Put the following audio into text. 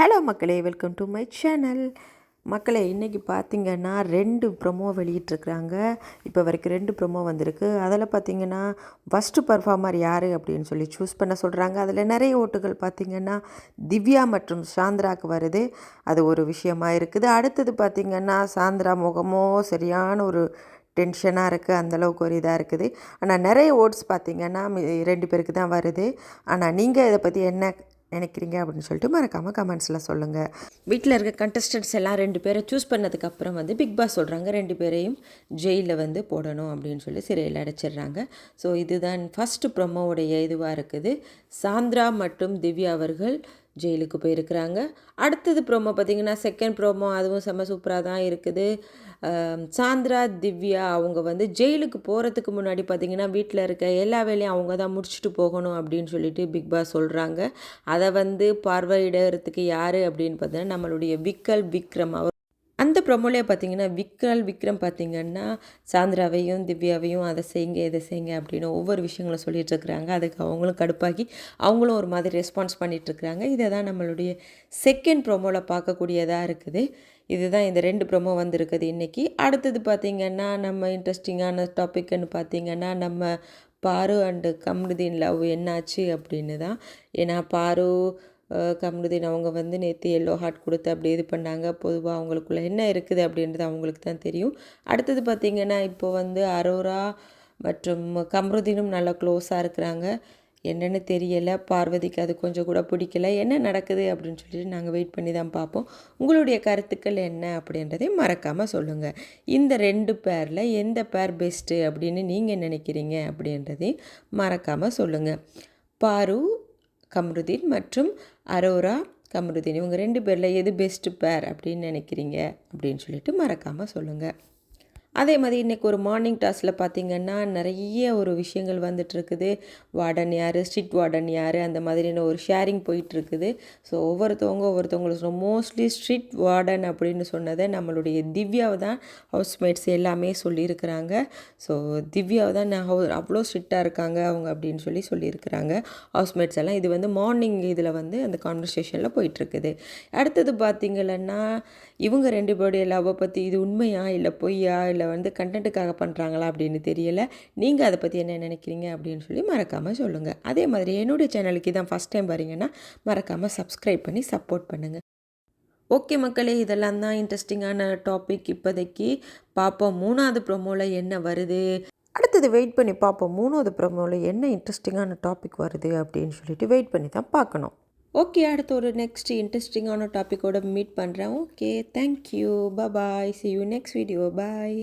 Hello மக்களே, welcome to my channel. மக்களே, இன்றைக்கி பார்த்திங்கன்னா 2 ப்ரொமோ வெளியிட்ருக்குறாங்க. இப்போ வரைக்கும் 2 ப்ரொமோ வந்திருக்கு. அதில் பார்த்திங்கன்னா ஃபஸ்ட்டு பர்ஃபார்மர் யார் அப்படின்னு சொல்லி சூஸ் பண்ண சொல்கிறாங்க. அதில் நிறைய ஓட்டுகள் பார்த்திங்கன்னா திவ்யா மற்றும் சாந்திராவுக்கு வருது. அது ஒரு விஷயமா இருக்குது. அடுத்தது பார்த்திங்கன்னா சாந்திரா முகமோ சரியான ஒரு டென்ஷனாக இருக்குது, அந்தளவுக்கு ஒரு இதாக இருக்குது. ஆனால் நிறைய ஓட்ஸ் பார்த்திங்கன்னா 2 பேருக்கு தான் வருது. ஆனால் நீங்கள் இதை பற்றி என்ன நினைக்கிறீங்க அப்படின்னு சொல்லிட்டு மறக்காமல் கமெண்ட்ஸில் சொல்லுங்கள். வீட்டில் இருக்க கண்டஸ்டன்ட்ஸ் எல்லாம் 2 பேரை சூஸ் பண்ணதுக்கப்புறம் பிக் பாஸ் சொல்கிறாங்க 2 பேரையும் ஜெயிலில் போடணும் அப்படின்னு சொல்லி சிறையில் அடைச்சிடுறாங்க. ஸோ இதுதான் ஃபஸ்ட்டு ப்ரொமோவுடைய இதுவாக இருக்குது. சாந்திரா மற்றும் திவ்யா அவர்கள் ஜெயிலுக்கு போயிருக்கிறாங்க. அடுத்தது ப்ரோமோ பார்த்திங்கன்னா செகண்ட் ப்ரோமோ, அதுவும் செம்ம சூப்பராக தான் இருக்குது. சாந்திரா திவ்யா அவங்க ஜெயிலுக்கு போகிறதுக்கு முன்னாடி பார்த்திங்கன்னா வீட்டில் இருக்க எல்லா வேலையும் அவங்க தான் முடிச்சுட்டு போகணும் அப்படின்னு சொல்லிட்டு பிக் பாஸ் சொல்கிறாங்க. அதை பார்வையிடறதுக்கு யார் அப்படின்னு பார்த்தீங்கன்னா நம்மளுடைய விக்ரம் அவர். அந்த ப்ரொமோலே பார்த்திங்கன்னா விக்ரம் பார்த்திங்கன்னா சாந்திராவையும் திவ்யாவையும் அதை செய்யுங்க இதை செய்யுங்க அப்படின்னு ஒவ்வொரு விஷயங்களும் சொல்லிகிட்ருக்குறாங்க. அதுக்கு அவங்களும் கடுப்பாகி அவங்களும் ஒரு மாதிரி ரெஸ்பான்ஸ் பண்ணிகிட்ருக்குறாங்க. இதை தான் நம்மளுடைய செகண்ட் ப்ரொமோவில் பார்க்கக்கூடியதாக இருக்குது. இதுதான் இந்த 2 ப்ரொமோ வந்திருக்குது இன்றைக்கி. அடுத்தது பார்த்திங்கன்னா நம்ம இன்ட்ரெஸ்டிங்கான டாப்பிக்னு பார்த்திங்கன்னா நம்ம பாரு அண்டு கம்ருதீன் லவ் என்னாச்சு அப்படின்னு தான். ஏன்னா பாரு கம்ருதீன் அவங்க நேற்று எல்லோ ஹார்ட் கொடுத்து அப்படி இது பண்ணாங்க. பொதுவாக அவங்களுக்குள்ள என்ன இருக்குது அப்படின்றது அவங்களுக்கு தான் தெரியும். அடுத்தது பார்த்திங்கன்னா இப்போ அரோரா மற்றும் கம்ருதீனும் நல்லா க்ளோஸாக இருக்கிறாங்க. என்னென்னு தெரியலை, பார்வதிக்கு அது கொஞ்சம் கூட பிடிக்கல. என்ன நடக்குது அப்படின்னு சொல்லிட்டு நாங்கள் வெயிட் பண்ணி தான் பார்ப்போம். உங்களுடைய கருத்துக்கள் என்ன அப்படின்றதை மறக்காமல் சொல்லுங்கள். இந்த 2 பேரில் எந்த பேர் பெஸ்ட்டு அப்படின்னு நீங்கள் நினைக்கிறீங்க அப்படின்றதையும் மறக்காமல் சொல்லுங்கள். பாரு கம்ருதீன் மற்றும் அரோரா கம்ருதீன் இவங்க 2 பேரில் எது பெஸ்ட்டு பேர் அப்படின்னு நினைக்கிறீங்க அப்படின்னு சொல்லிட்டு மறக்காமல் சொல்லுங்கள். அதே மாதிரி இன்றைக்கி ஒரு மார்னிங் டாஸில் பார்த்திங்கன்னா நிறைய ஒரு விஷயங்கள் வந்துட்டுருக்குது. வார்டன் யார், ஸ்ட்ரிக்ட் வார்டன் யார், அந்த மாதிரியான ஒரு ஷேரிங் போயிட்டுருக்குது. ஸோ ஒவ்வொருத்தவங்களுக்கு மோஸ்ட்லி ஸ்ட்ரிக்ட் வார்டன் அப்படின்னு சொன்னதை நம்மளுடைய திவ்யாவை தான் ஹவுஸ்மேட்ஸ் எல்லாமே சொல்லியிருக்கிறாங்க. ஸோ திவ்யாவை தான் அவ்வளோ ஸ்ட்ரிக்டாக இருக்காங்க அவங்க அப்படின்னு சொல்லியிருக்கிறாங்க ஹவுஸ்மேட்ஸ் எல்லாம். இது மார்னிங் இதில் அந்த கான்வர்சேஷனில் போயிட்டுருக்குது. அடுத்தது பார்த்திங்கன்னா இவங்க 2 பேருடைய லவ்வை பற்றி இது உண்மையா இல்லை பொய்யா இல்லை கண்டென்ட்டுக்காக பண்ணுறாங்களா அப்படின்னு தெரியலை. நீங்கள் அதை பற்றி என்ன நினைக்கிறீங்க அப்படின்னு சொல்லி மறக்காமல் சொல்லுங்கள். அதே மாதிரி என்னுடைய சேனலுக்கு இதான் ஃபஸ்ட் டைம் வரீங்கன்னா மறக்காமல் சப்ஸ்கிரைப் பண்ணி சப்போர்ட் பண்ணுங்கள். ஓகே மக்களே, இதெல்லாம் தான் இன்ட்ரெஸ்டிங்கான டாபிக். இப்போதைக்கு பார்ப்போம் 3வது ப்ரோமோவில் என்ன வருது. அடுத்தது வெயிட் பண்ணி பார்ப்போம் 3வது ப்ரோமோவில் என்ன இன்ட்ரெஸ்டிங்கான டாபிக் வருது அப்படின்னு சொல்லிட்டு வெயிட் பண்ணி தான் பார்க்கணும். ஓகே, அடுத்து ஒரு நெக்ஸ்ட் இன்ட்ரெஸ்டிங்கான டாப்பிக்கோடு மீட் பண்ணுறேன். Okay, thank you, bye, see you next video, bye.